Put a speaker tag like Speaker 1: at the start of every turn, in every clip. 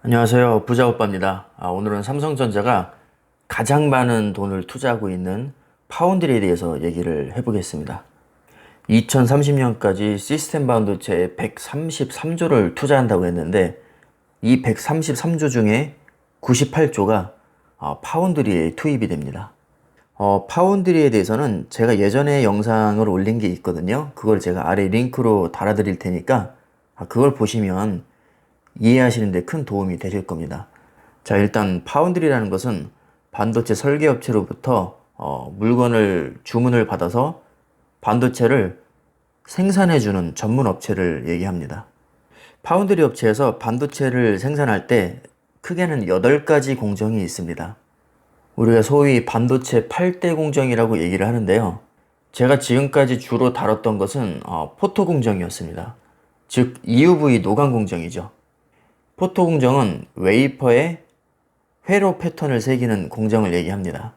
Speaker 1: 안녕하세요. 부자오빠입니다. 오늘은 삼성전자가 가장 많은 돈을 투자하고 있는 파운드리에 대해서 얘기를 해보겠습니다. 2030년까지 시스템 반도체에 133조를 투자한다고 했는데 이 133조 중에 98조가 파운드리에 투입이 됩니다. 파운드리에 대해서는 제가 예전에 영상을 올린 게 있거든요. 그걸 제가 아래 링크로 달아드릴 테니까 그걸 보시면 이해하시는 데 큰 도움이 되실 겁니다. 자, 일단 파운드리라는 것은 반도체 설계업체로부터 물건을 주문을 받아서 반도체를 생산해주는 전문 업체를 얘기합니다. 파운드리 업체에서 반도체를 생산할 때 크게는 8가지 공정이 있습니다. 우리가 소위 반도체 8대 공정이라고 얘기를 하는데요. 제가 지금까지 주로 다뤘던 것은 포토 공정이었습니다. 즉 EUV 노광 공정이죠. 포토 공정은 웨이퍼에 회로 패턴을 새기는 공정을 얘기합니다.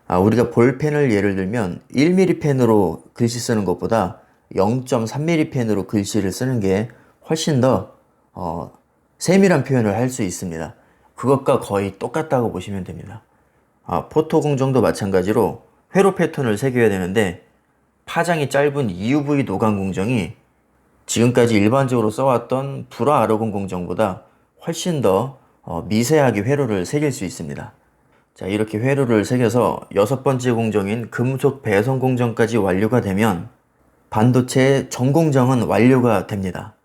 Speaker 1: 우리가 볼펜을 예를 들면 1mm 펜으로 글씨 쓰는 것보다 0.3mm 펜으로 글씨를 쓰는 게 훨씬 더 세밀한 표현을 할 수 있습니다. 그것과 거의 똑같다고 보시면 됩니다. 포토 공정도 마찬가지로 회로 패턴을 새겨야 되는데 파장이 짧은 EUV 노광 공정이 지금까지 일반적으로 써왔던 불화 아르곤 공정보다 훨씬 더 미세하게 회로를 새길 수 있습니다. 자, 이렇게 회로를 새겨서 6번째 공정인 금속 배선 공정까지 완료가 되면 반도체의 전공정은 완료가 됩니다.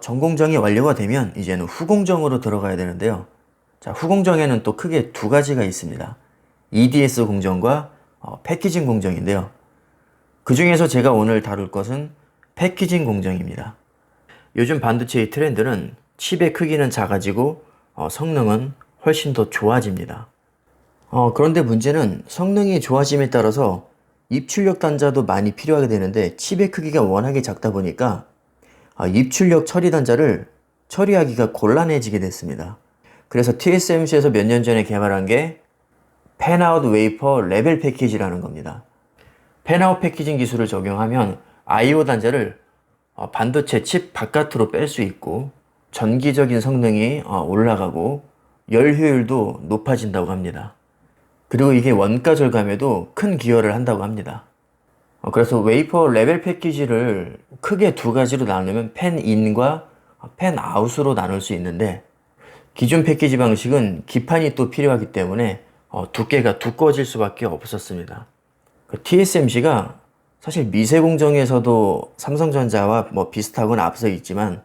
Speaker 1: 전공정이 완료가 되면 이제는 후공정으로 들어가야 되는데요. 자, 후공정에는 또 크게 두 가지가 있습니다. EDS 공정과 패키징 공정인데요. 그 중에서 제가 오늘 다룰 것은 패키징 공정입니다. 요즘 반도체의 트렌드는 칩의 크기는 작아지고 성능은 훨씬 더 좋아집니다. 그런데 문제는 성능이 좋아짐에 따라서 입출력 단자도 많이 필요하게 되는데 칩의 크기가 워낙에 작다 보니까 입출력 처리 단자를 처리하기가 곤란해지게 됐습니다. 그래서 TSMC에서 몇 년 전에 개발한 게 팬아웃 웨이퍼 레벨 패키지라는 겁니다. 팬아웃 패키징 기술을 적용하면 I/O 단자를 반도체 칩 바깥으로 뺄 수 있고 전기적인 성능이 올라가고 열 효율도 높아진다고 합니다. 그리고 이게 원가 절감에도 큰 기여를 한다고 합니다. 그래서 웨이퍼 레벨 패키지를 크게 두 가지로 나누면 팬인과 팬아웃으로 나눌 수 있는데 기존 패키지 방식은 기판이 또 필요하기 때문에 두께가 두꺼워질 수밖에 없었습니다. TSMC가 사실 미세 공정에서도 삼성전자와 비슷하거나 앞서 있지만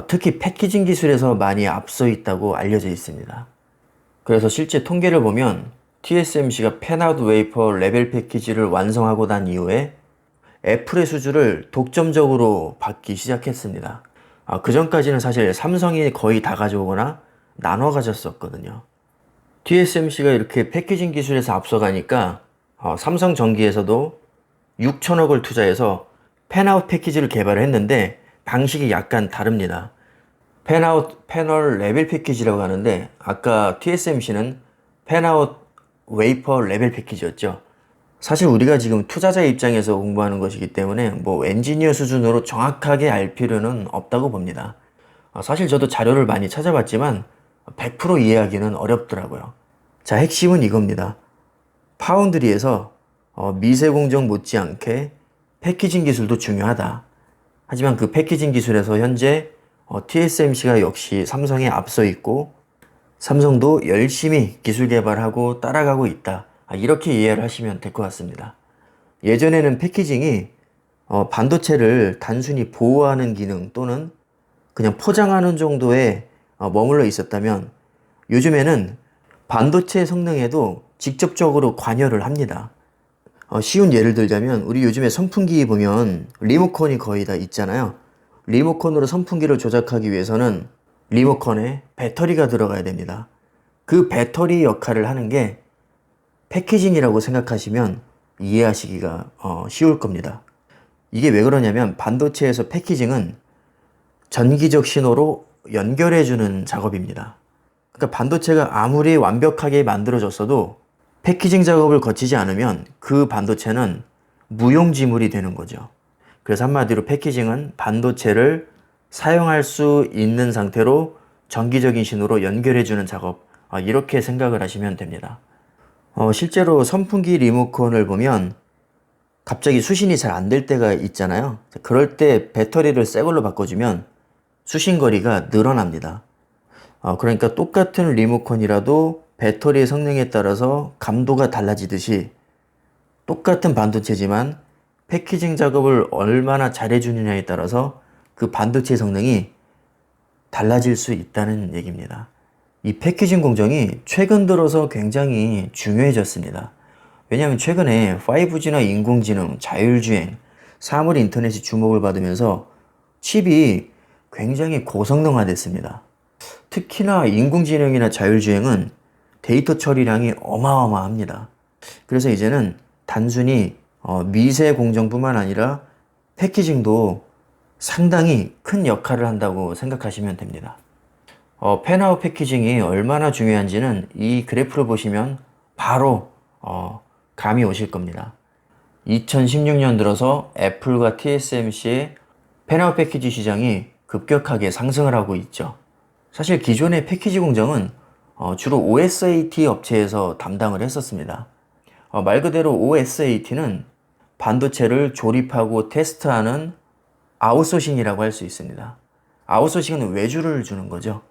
Speaker 1: 특히 패키징 기술에서 많이 앞서 있다고 알려져 있습니다. 그래서 실제 통계를 보면 TSMC가 팬아웃 웨이퍼 레벨 패키지를 완성하고 난 이후에 애플의 수주를 독점적으로 받기 시작했습니다. 그 전까지는 사실 삼성이 거의 다 가져오거나 나눠 가졌었거든요. TSMC가 이렇게 패키징 기술에서 앞서가니까 삼성전기에서도 6천억을 투자해서 팬아웃 패키지를 개발을 했는데 방식이 약간 다릅니다. 팬아웃 패널 레벨 패키지라고 하는데 아까 TSMC는 팬아웃 웨이퍼 레벨 패키지였죠. 사실 우리가 지금 투자자 입장에서 공부하는 것이기 때문에 엔지니어 수준으로 정확하게 알 필요는 없다고 봅니다. 사실 저도 자료를 많이 찾아봤지만 100% 이해하기는 어렵더라고요. 자, 핵심은 이겁니다. 파운드리에서 미세 공정 못지않게 패키징 기술도 중요하다. 하지만 그 패키징 기술에서 현재 TSMC가 역시 삼성에 앞서 있고 삼성도 열심히 기술 개발하고 따라가고 있다. 이렇게 이해를 하시면 될 것 같습니다. 예전에는 패키징이 반도체를 단순히 보호하는 기능 또는 그냥 포장하는 정도에 머물러 있었다면 요즘에는 반도체 성능에도 직접적으로 관여를 합니다. 쉬운 예를 들자면 우리 요즘에 선풍기 보면 리모컨이 거의 다 있잖아요. 리모컨으로 선풍기를 조작하기 위해서는 리모컨에 배터리가 들어가야 됩니다. 그 배터리 역할을 하는 게 패키징이라고 생각하시면 이해하시기가 쉬울 겁니다. 이게 왜 그러냐면 반도체에서 패키징은 전기적 신호로 연결해주는 작업입니다. 그러니까 반도체가 아무리 완벽하게 만들어졌어도 패키징 작업을 거치지 않으면 그 반도체는 무용지물이 되는 거죠. 그래서 한마디로 패키징은 반도체를 사용할 수 있는 상태로 전기적인 신호로 연결해주는 작업, 이렇게 생각을 하시면 됩니다. 실제로 선풍기 리모컨을 보면 갑자기 수신이 잘 안 될 때가 있잖아요. 그럴 때 배터리를 새 걸로 바꿔주면 수신 거리가 늘어납니다. 그러니까 똑같은 리모컨이라도 배터리의 성능에 따라서 감도가 달라지듯이 똑같은 반도체지만 패키징 작업을 얼마나 잘해주느냐에 따라서 그 반도체 성능이 달라질 수 있다는 얘기입니다. 이 패키징 공정이 최근 들어서 굉장히 중요해졌습니다. 왜냐하면 최근에 5G나 인공지능, 자율주행, 사물 인터넷이 주목을 받으면서 칩이 굉장히 고성능화됐습니다. 특히나 인공지능이나 자율주행은 데이터 처리량이 어마어마합니다. 그래서 이제는 단순히 미세 공정뿐만 아니라 패키징도 상당히 큰 역할을 한다고 생각하시면 됩니다. 팬아웃 패키징이 얼마나 중요한지는 이 그래프를 보시면 바로 감이 오실 겁니다. 2016년 들어서 애플과 TSMC의 팬아웃 패키지 시장이 급격하게 상승을 하고 있죠. 사실 기존의 패키지 공정은 주로 OSAT 업체에서 담당을 했었습니다. 말 그대로 OSAT는 반도체를 조립하고 테스트하는 아웃소싱이라고 할 수 있습니다. 아웃소싱은 외주를 주는 거죠.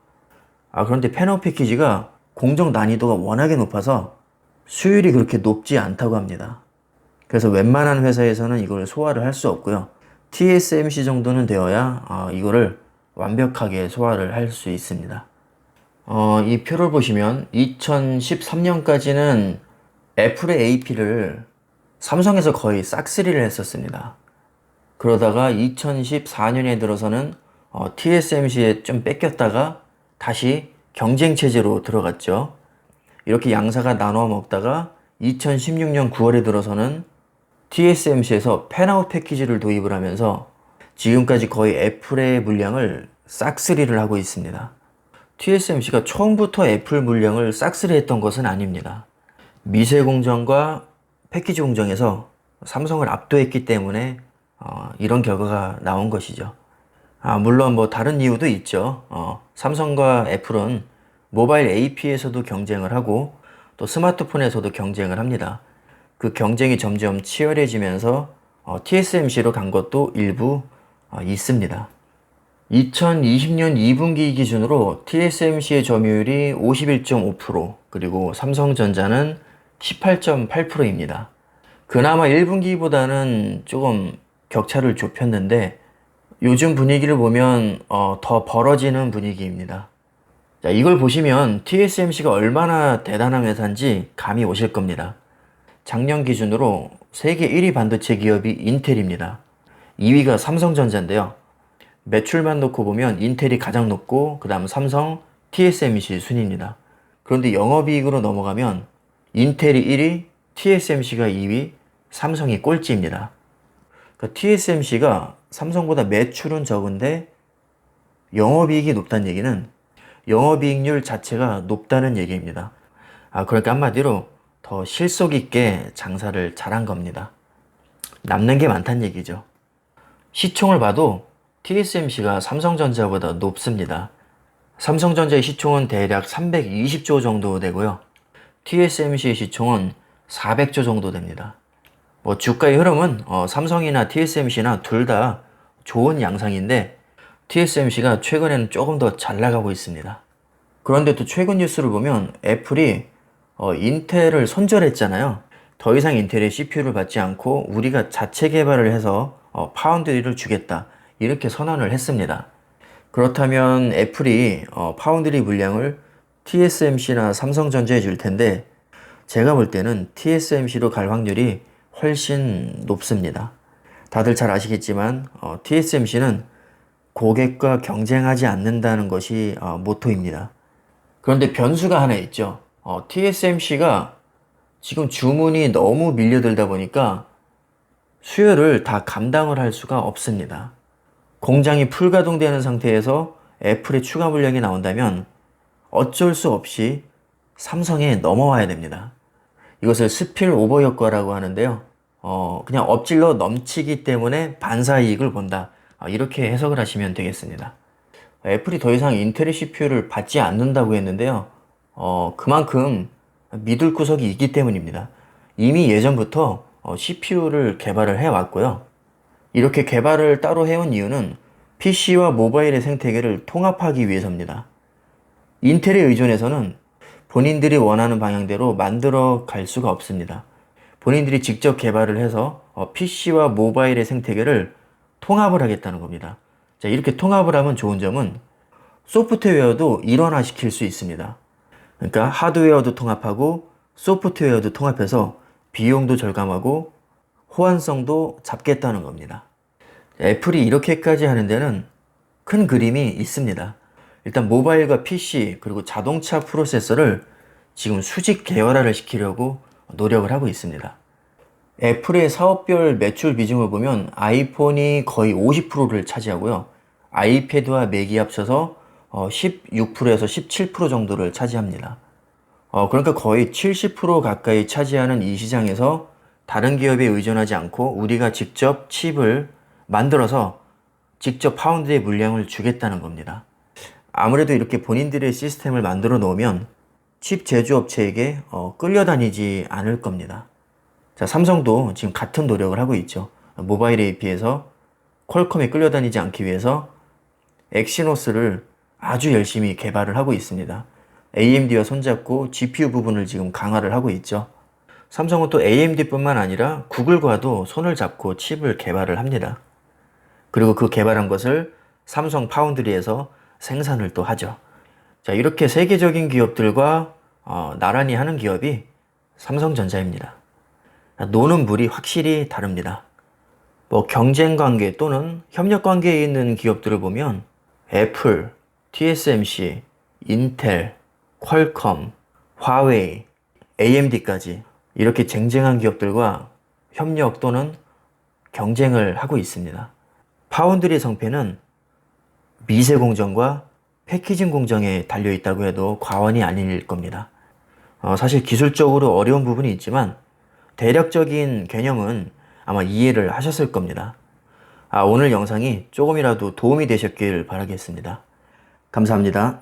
Speaker 1: 그런데 팬아웃 패키지가 공정 난이도가 워낙에 높아서 수율이 그렇게 높지 않다고 합니다. 그래서 웬만한 회사에서는 이걸 소화를 할 수 없고요. TSMC 정도는 되어야 이거를 완벽하게 소화를 할 수 있습니다. 이 표를 보시면 2013년까지는 애플의 AP를 삼성에서 거의 싹쓸이를 했었습니다. 그러다가 2014년에 들어서는 TSMC에 좀 뺏겼다가 다시 경쟁 체제로 들어갔죠. 이렇게 양사가 나눠 먹다가 2016년 9월에 들어서는 TSMC에서 팬아웃 패키지를 도입을 하면서 지금까지 거의 애플의 물량을 싹쓸이를 하고 있습니다. TSMC가 처음부터 애플 물량을 싹쓸이 했던 것은 아닙니다. 미세 공정과 패키지 공정에서 삼성을 압도했기 때문에 이런 결과가 나온 것이죠. 물론 뭐 다른 이유도 있죠. 삼성과 애플은 모바일 AP에서도 경쟁을 하고 또 스마트폰에서도 경쟁을 합니다. 그 경쟁이 점점 치열해지면서 TSMC로 간 것도 일부 있습니다. 2020년 2분기 기준으로 TSMC의 점유율이 51.5%, 그리고 삼성전자는 18.8%입니다. 그나마 1분기보다는 조금 격차를 좁혔는데 요즘 분위기를 보면 더 벌어지는 분위기입니다. 자, 이걸 보시면 TSMC가 얼마나 대단한 회사인지 감이 오실 겁니다. 작년 기준으로 세계 1위 반도체 기업이 인텔입니다. 2위가 삼성전자인데요. 매출만 놓고 보면 인텔이 가장 높고 그 다음 삼성, TSMC 순입니다. 그런데 영업이익으로 넘어가면 인텔이 1위, TSMC가 2위, 삼성이 꼴찌입니다. 그러니까 TSMC가 삼성보다 매출은 적은데 영업이익이 높다는 얘기는 영업이익률 자체가 높다는 얘기입니다. 그러니까 한마디로 더 실속 있게 장사를 잘한 겁니다. 남는 게 많다는 얘기죠. 시총을 봐도 TSMC가 삼성전자보다 높습니다. 삼성전자의 시총은 대략 320조 정도 되고요. TSMC의 시총은 400조 정도 됩니다. 주가의 흐름은 삼성이나 TSMC나 둘 다 좋은 양상인데 TSMC가 최근에는 조금 더 잘 나가고 있습니다. 그런데 또 최근 뉴스를 보면 애플이 인텔을 손절했잖아요. 더 이상 인텔의 CPU를 받지 않고 우리가 자체 개발을 해서 파운드리를 주겠다, 이렇게 선언을 했습니다. 그렇다면 애플이 파운드리 물량을 TSMC나 삼성전자에 줄 텐데 제가 볼 때는 TSMC로 갈 확률이 훨씬 높습니다. 다들 잘 아시겠지만 TSMC는 고객과 경쟁하지 않는다는 것이 모토입니다. 그런데 변수가 하나 있죠. TSMC가 지금 주문이 너무 밀려들다 보니까 수요를 다 감당을 할 수가 없습니다. 공장이 풀가동되는 상태에서 애플의 추가 물량이 나온다면 어쩔 수 없이 삼성에 넘어와야 됩니다. 이것을 스필 오버 효과라고 하는데요. 그냥 엎질러 넘치기 때문에 반사이익을 본다, 이렇게 해석을 하시면 되겠습니다. 애플이 더 이상 인텔의 CPU를 받지 않는다고 했는데요. 그만큼 믿을 구석이 있기 때문입니다. 이미 예전부터 CPU를 개발을 해왔고요. 이렇게 개발을 따로 해온 이유는 PC와 모바일의 생태계를 통합하기 위해서입니다. 인텔에 의존해서는 본인들이 원하는 방향대로 만들어 갈 수가 없습니다. 본인들이 직접 개발을 해서 PC와 모바일의 생태계를 통합을 하겠다는 겁니다. 자, 이렇게 통합을 하면 좋은 점은 소프트웨어도 일원화시킬 수 있습니다. 그러니까 하드웨어도 통합하고 소프트웨어도 통합해서 비용도 절감하고 호환성도 잡겠다는 겁니다. 애플이 이렇게까지 하는 데는 큰 그림이 있습니다. 일단 모바일과 PC 그리고 자동차 프로세서를 지금 수직 계열화를 시키려고 노력을 하고 있습니다. 애플의 사업별 매출 비중을 보면 아이폰이 거의 50%를 차지하고요. 아이패드와 맥이 합쳐서 16%에서 17% 정도를 차지합니다. 그러니까 거의 70% 가까이 차지하는 이 시장에서 다른 기업에 의존하지 않고 우리가 직접 칩을 만들어서 직접 파운드의 물량을 주겠다는 겁니다. 아무래도 이렇게 본인들의 시스템을 만들어 놓으면 칩 제조업체에게 끌려다니지 않을 겁니다. 자, 삼성도 지금 같은 노력을 하고 있죠. 모바일에 비해서 퀄컴에 끌려다니지 않기 위해서 엑시노스를 아주 열심히 개발을 하고 있습니다. AMD와 손잡고 GPU 부분을 지금 강화를 하고 있죠. 삼성은 또 AMD뿐만 아니라 구글과도 손을 잡고 칩을 개발을 합니다. 그리고 그 개발한 것을 삼성 파운드리에서 생산을 또 하죠. 자, 이렇게 세계적인 기업들과 나란히 하는 기업이 삼성전자입니다. 노는 물이 확실히 다릅니다. 경쟁 관계 또는 협력 관계에 있는 기업들을 보면 애플, TSMC, 인텔, 퀄컴, 화웨이, AMD까지 이렇게 쟁쟁한 기업들과 협력 또는 경쟁을 하고 있습니다. 파운드리 성패는 미세 공정과 패키징 공정에 달려 있다고 해도 과언이 아닐 겁니다. 사실 기술적으로 어려운 부분이 있지만 대략적인 개념은 아마 이해를 하셨을 겁니다. 오늘 영상이 조금이라도 도움이 되셨길 바라겠습니다. 감사합니다.